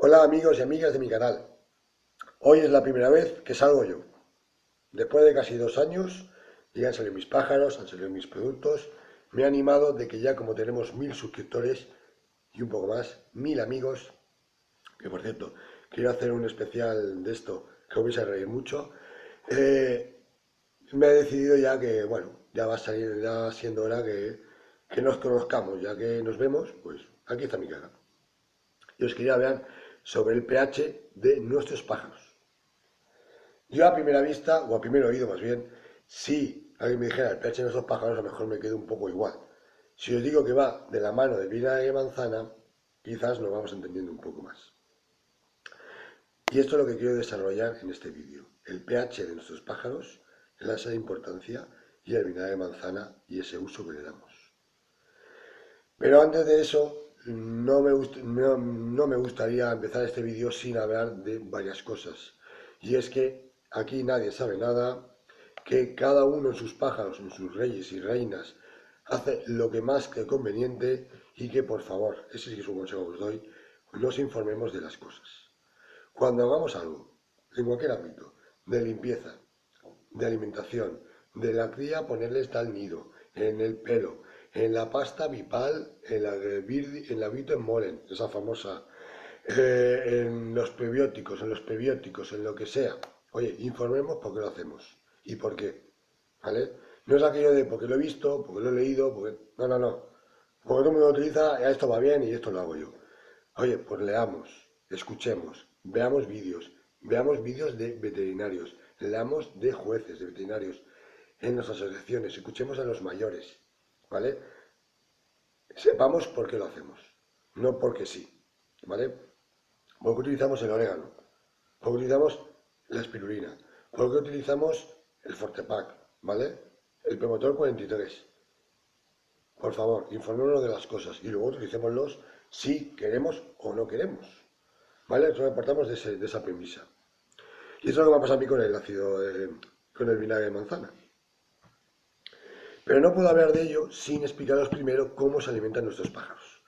Hola amigos y amigas de mi canal. Hoy es la primera vez que salgo yo. Después de casi 2 años, ya han salido mis pájaros, han salido mis productos. Me ha animado de que ya como tenemos 1000 suscriptores y un poco más, 1000 amigos, que por cierto, quiero hacer un especial de esto que os vais a reír mucho. eh, Me he decidido ya que, bueno, ya va a salir, ya siendo hora que nos conozcamos, ya que nos vemos, pues aquí está mi cara. Y os quería hablar sobre el pH de nuestros pájaros. Yo a primera vista, o a primer oído más bien, si alguien me dijera el pH de nuestros pájaros, a lo mejor me quedo un poco igual. Si os digo que va de la mano de vinagre de manzana, quizás nos vamos entendiendo un poco más. Y esto es lo que quiero desarrollar en este vídeo. El pH de nuestros pájaros, la importancia y el vinagre de manzana y ese uso que le damos. Pero antes de eso, no me gustaría empezar este vídeo sin hablar de varias cosas. Y es que aquí nadie sabe nada, que cada uno en sus pájaros, en sus reyes y reinas, hace lo que más que conveniente y que por favor, ese sí que es un consejo que os doy, nos informemos de las cosas. Cuando hagamos algo, en cualquier ámbito, de limpieza, de alimentación, de la cría ponerles tal nido, en el pelo, en la pasta bipal, en la Vito en Molen, esa famosa, en los prebióticos, en lo que sea. Oye, informemos por qué lo hacemos y por qué, ¿vale? No es aquello de porque lo he visto, porque lo he leído, porque... No, no, no. Porque todo el mundo lo utiliza, esto va bien y esto lo hago yo. Oye, pues leamos, escuchemos, veamos vídeos de veterinarios, leamos de jueces, de veterinarios, en las asociaciones, escuchemos a los mayores, ¿vale? Sepamos por qué lo hacemos, no porque sí, ¿vale? ¿Por qué utilizamos el orégano? ¿Por qué utilizamos la espirulina? ¿Por qué utilizamos el Fortepac? ¿Vale? El Promotor 43. Por favor, informémonos de las cosas y luego utilicémoslos si queremos o no queremos. ¿Vale? Entonces partamos de esa premisa. Y eso es lo que me ha pasado a mí con el ácido, con el vinagre de manzana. Pero no puedo hablar de ello sin explicaros primero cómo se alimentan nuestros pájaros.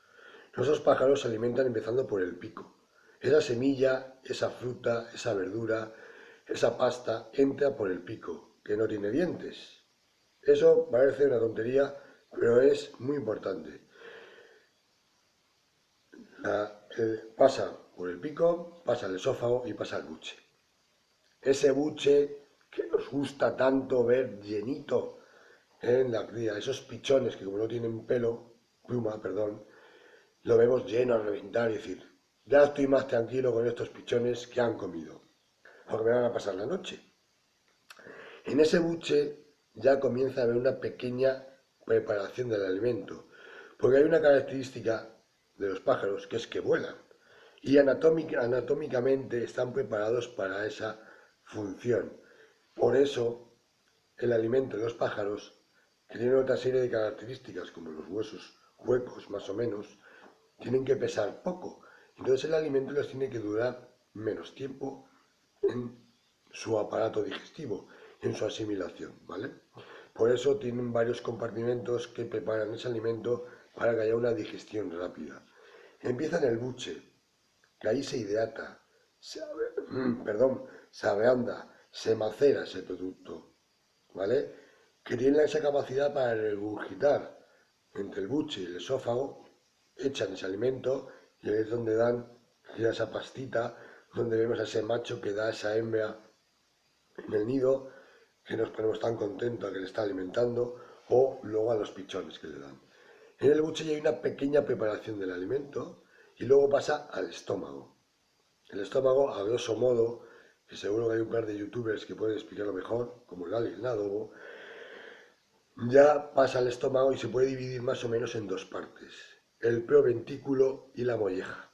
Nuestros pájaros se alimentan empezando por el pico. Esa semilla, esa fruta, esa verdura, esa pasta entra por el pico, que no tiene dientes. Eso parece una tontería, pero es muy importante. Pasa por el pico, pasa al esófago y pasa al buche. Ese buche que nos gusta tanto ver llenito en la cría, esos pichones que como no tienen pelo, pluma, perdón, lo vemos lleno a reventar y decir, ya estoy más tranquilo con estos pichones que han comido, porque me van a pasar la noche. En ese buche ya comienza a haber una pequeña preparación del alimento, porque hay una característica de los pájaros que es que vuelan y anatómicamente están preparados para esa función. Por eso el alimento de los pájaros, que tiene otra serie de características como los huesos huecos más o menos, tienen que pesar poco. Entonces el alimento les tiene que durar menos tiempo en su aparato digestivo, en su asimilación, ¿vale? Por eso tienen varios compartimentos que preparan ese alimento para que haya una digestión rápida. Empieza en el buche, que ahí se hidrata, se ablanda, se macera ese producto, ¿vale? Que tiene esa capacidad para regurgitar entre el buche y el esófago, echan ese alimento y ahí es donde dan esa pastita, donde vemos a ese macho que da a esa hembra en el nido, que nos ponemos tan contentos a que le está alimentando, o luego a los pichones que le dan. En el buche ya hay una pequeña preparación del alimento y luego pasa al estómago. El estómago, a grosso modo, que seguro que hay un par de youtubers que pueden explicarlo mejor, como el Ali el Nádogo, ya pasa al estómago y se puede dividir más o menos en dos partes, el proventículo y la molleja.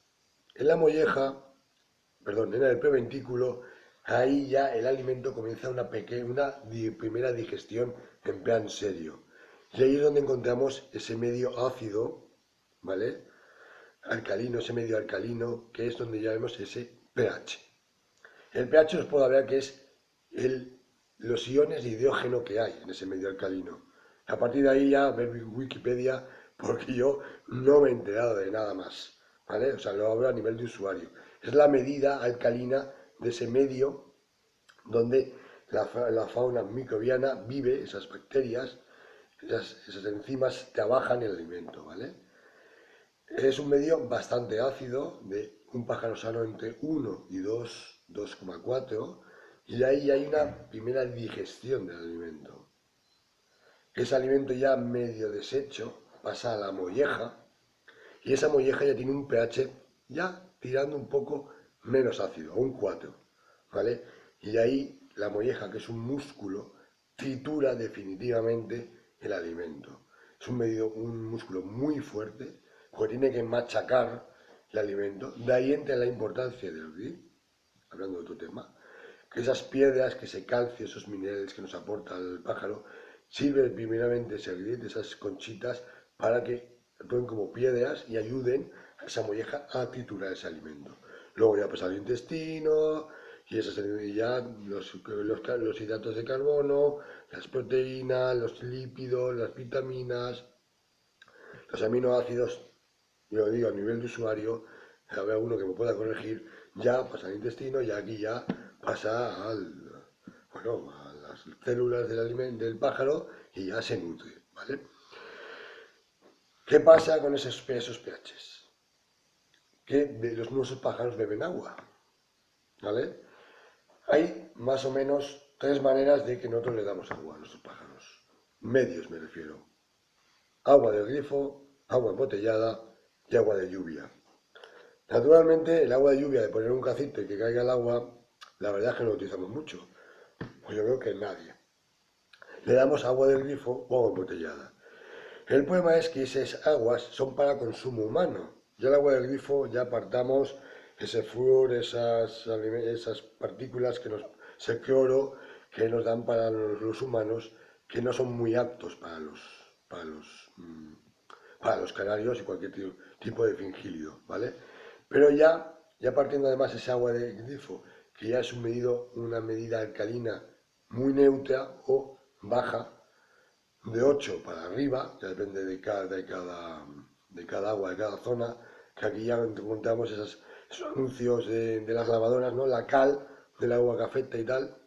En la molleja, perdón, en el proventículo, ahí ya el alimento comienza una primera digestión en plan serio. Y ahí es donde encontramos ese medio ácido, ¿vale? Alcalino, ese medio alcalino, que es donde ya vemos ese pH. El pH os puedo hablar que es los iones de hidrógeno que hay en ese medio alcalino. A partir de ahí ya ver Wikipedia, porque yo no me he enterado de nada más, ¿vale? O sea, lo hablo a nivel de usuario. Es la medida alcalina de ese medio donde la fauna microbiana vive, esas bacterias, esas enzimas trabajan en el alimento, ¿vale? Es un medio bastante ácido, de un pájaro sano entre 1 y 2, 2,4, y ahí hay una primera digestión del alimento. Ese alimento ya medio deshecho pasa a la molleja, y esa molleja ya tiene un pH ya tirando un poco menos ácido, a un 4, ¿vale? Y ahí la molleja, que es un músculo, tritura definitivamente el alimento. Es un músculo muy fuerte, porque tiene que machacar el alimento. De ahí entra la importancia del grit, hablando de otro tema, que esas piedras, que ese calcio, esos minerales que nos aporta el pájaro, sirven primeramente ese grit, esas conchitas, para que actúen como piedras y ayuden a esa molleja a triturar ese alimento. Luego ya pasa al intestino, y ya los hidratos de carbono, las proteínas, los lípidos, las vitaminas, los aminoácidos, yo lo digo a nivel de usuario, habrá uno que me pueda corregir, ya pasa al intestino y aquí ya pasa bueno, a las células del pájaro y ya se nutre, ¿vale? ¿Qué pasa con esos pHs? Que nuestros pájaros beben agua, ¿vale? Hay más o menos 3 maneras de que nosotros le damos agua a nuestros pájaros. Medios me refiero. Agua del grifo, agua embotellada y agua de lluvia. Naturalmente, el agua de lluvia, de poner un cacito y que caiga el agua, la verdad es que no lo utilizamos mucho. Pues yo creo que nadie. Le damos agua del grifo o agua embotellada. El problema es que esas aguas son para consumo humano. Ya el agua del grifo, ya apartamos ese flúor, esas partículas ese cloro que nos dan para los humanos, que no son muy aptos para los canarios y cualquier tipo de fringílido, ¿vale? Pero ya partiendo además ese agua de grifo, que ya es una medida alcalina muy neutra o baja, de 8 para arriba, ya depende de cada agua, de cada zona, que aquí ya encontramos esos anuncios de las lavadoras, ¿no? La cal del agua que afecta y tal,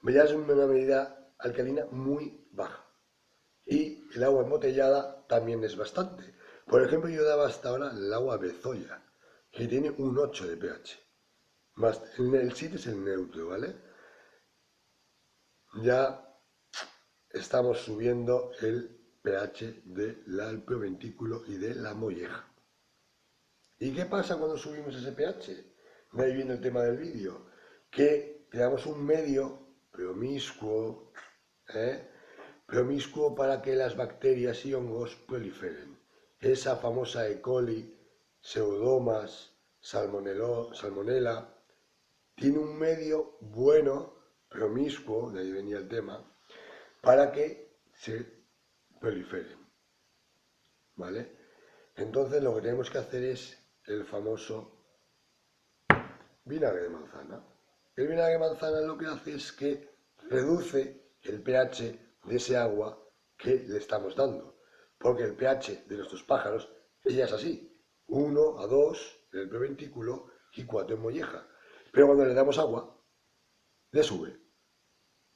ya es una medida alcalina muy baja. Y el agua embotellada también es bastante. Por ejemplo, yo daba hasta ahora el agua Bezoya, que tiene un 8 de pH. Más, el 7 es el neutro, ¿vale? Ya estamos subiendo el pH del alveoventículo y de la molleja. ¿Y qué pasa cuando subimos ese pH? De ahí viene el tema del vídeo, que creamos un medio promiscuo, promiscuo para que las bacterias y hongos proliferen. Esa famosa E. coli, Pseudomonas, Salmonella, tiene un medio bueno, promiscuo, de ahí venía el tema, para que se proliferen, ¿vale? Entonces lo que tenemos que hacer es el famoso vinagre de manzana. El vinagre de manzana lo que hace es que reduce el pH de ese agua que le estamos dando, porque el pH de nuestros pájaros ya es así, 1 a 2 en el preventículo y 4 en molleja, pero cuando le damos agua, le sube.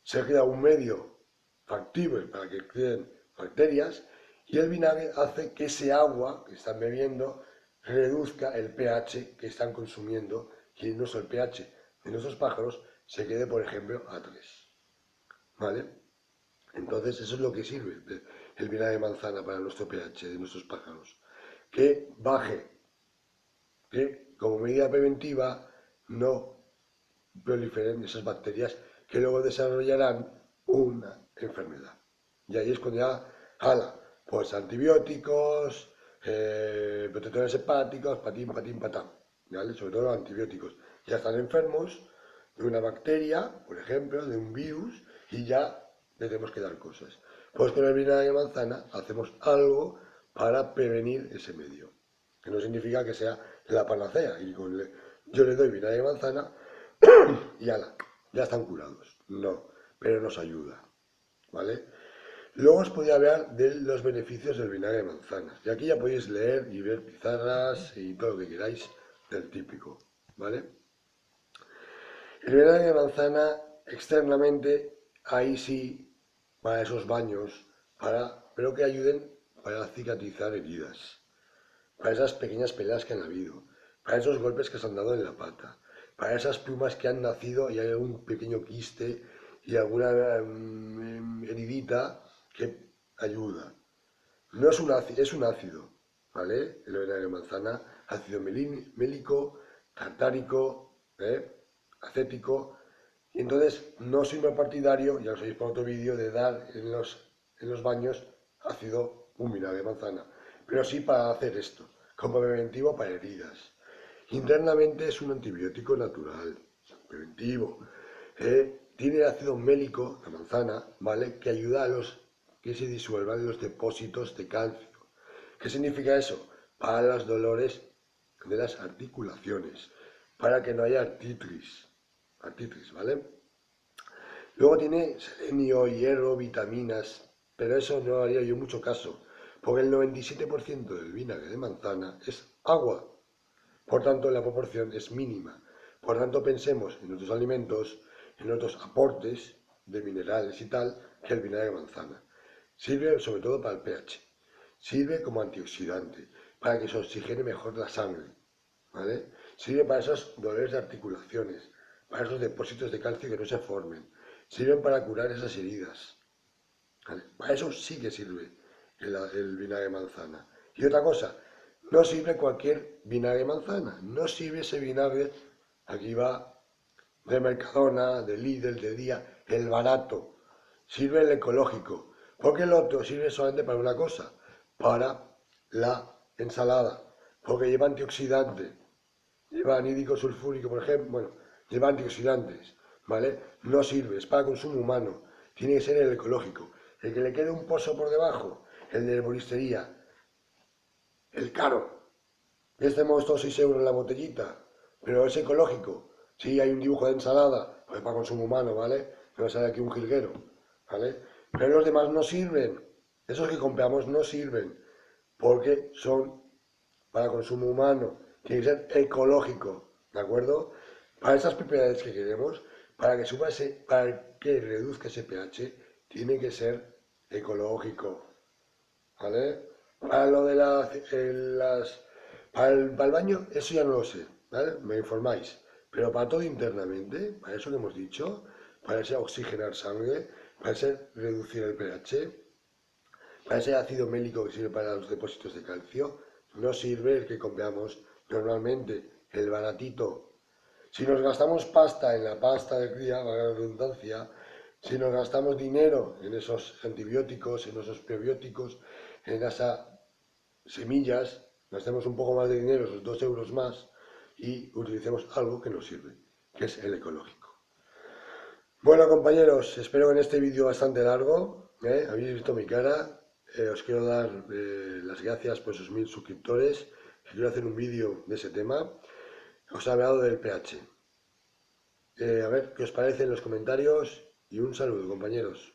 Se crea un medio factible para que creen bacterias y el vinagre hace que ese agua que están bebiendo reduzca el pH que están consumiendo y el pH de nuestros pájaros se quede, por ejemplo, a 3. ¿Vale? Entonces eso es lo que sirve el vinagre de manzana para nuestro pH de nuestros pájaros. Que baje, que como medida preventiva no proliferen esas bacterias que luego desarrollarán una enfermedad. Y ahí es cuando ya, pues antibióticos, protectores hepáticos, patín, patán, ¿vale? Sobre todo los antibióticos. Ya están enfermos de una bacteria, por ejemplo, de un virus, y ya le tenemos que dar cosas. Pues con el vinagre de manzana hacemos algo para prevenir ese medio. Que no significa que sea la panacea. Yo le doy vinagre de manzana y ya están curados. No, pero nos ayuda, ¿vale? Luego os podía hablar de los beneficios del vinagre de manzana. Y aquí ya podéis leer y ver pizarras y todo lo que queráis del típico, ¿vale? El vinagre de manzana externamente, ahí sí, para esos baños, pero que ayuden para cicatrizar heridas, para esas pequeñas peleas que han habido, para esos golpes que se han dado en la pata, para esas plumas que han nacido y hay un pequeño quiste y alguna heridita que ayuda. No es un ácido, es un ácido, ¿vale? El vinagre de manzana, ácido mélico, tartárico, acético. Y entonces no soy muy partidario, ya lo sabéis por otro vídeo, de dar en los baños ácido, un vinagre de manzana. Pero sí para hacer esto, como preventivo para heridas. Internamente es un antibiótico natural, preventivo. Tiene ácido mélico, la manzana, ¿vale? Que ayuda a que se disuelvan los depósitos de calcio. ¿Qué significa eso? Para los dolores de las articulaciones, para que no haya artritis, ¿vale? Luego tiene selenio, hierro, vitaminas, pero eso no haría yo mucho caso, porque el 97% del vinagre de manzana es agua. Por tanto, la proporción es mínima. Por tanto, pensemos en otros alimentos, en otros aportes de minerales y tal, que el vinagre de manzana. Sirve sobre todo para el pH. Sirve como antioxidante, para que se oxigene mejor la sangre. ¿Vale? Sirve para esos dolores de articulaciones, para esos depósitos de calcio que no se formen. Sirven para curar esas heridas. ¿Vale? Para eso sí que sirve el vinagre de manzana. Y otra cosa, no sirve cualquier vinagre de manzana, no sirve ese vinagre, aquí va, de Mercadona, de Lidl, de Día, el barato, sirve el ecológico, porque el otro sirve solamente para una cosa, para la ensalada, porque lleva antioxidante, lleva anhídrico sulfúrico, por ejemplo, bueno, lleva antioxidantes, ¿vale? No sirve, es para consumo humano, tiene que ser el ecológico. El que le quede un pozo por debajo, el de herboristería, el caro. Este mosto 6 euros la botellita, pero es ecológico. Sí, hay un dibujo de ensalada, pues para consumo humano, ¿vale? No sale aquí un jilguero, ¿vale? Pero los demás no sirven. Esos que compramos no sirven, porque son para consumo humano. Tiene que ser ecológico, ¿de acuerdo? Para esas propiedades que queremos, para que reduzca ese pH, tiene que ser ecológico. ¿Vale? Para lo de para el baño, eso ya no lo sé, ¿vale? Me informáis. Pero para todo internamente, para eso que hemos dicho, para ese oxigenar sangre, para ese reducir el pH, para ese ácido mélico que sirve para los depósitos de calcio, no sirve el que compramos normalmente, el baratito. Si nos gastamos pasta en la pasta de cría, valga la redundancia, si nos gastamos dinero en esos antibióticos, en esos prebióticos, en esas semillas, gastemos un poco más de dinero, esos 2 euros más, y utilicemos algo que nos sirve, que es el ecológico. Bueno, compañeros, espero que en este vídeo bastante largo, habéis visto mi cara, os quiero dar las gracias por esos 1000 suscriptores, quiero hacer un vídeo de ese tema. Os he hablado del pH. A ver qué os parece en los comentarios y un saludo, compañeros.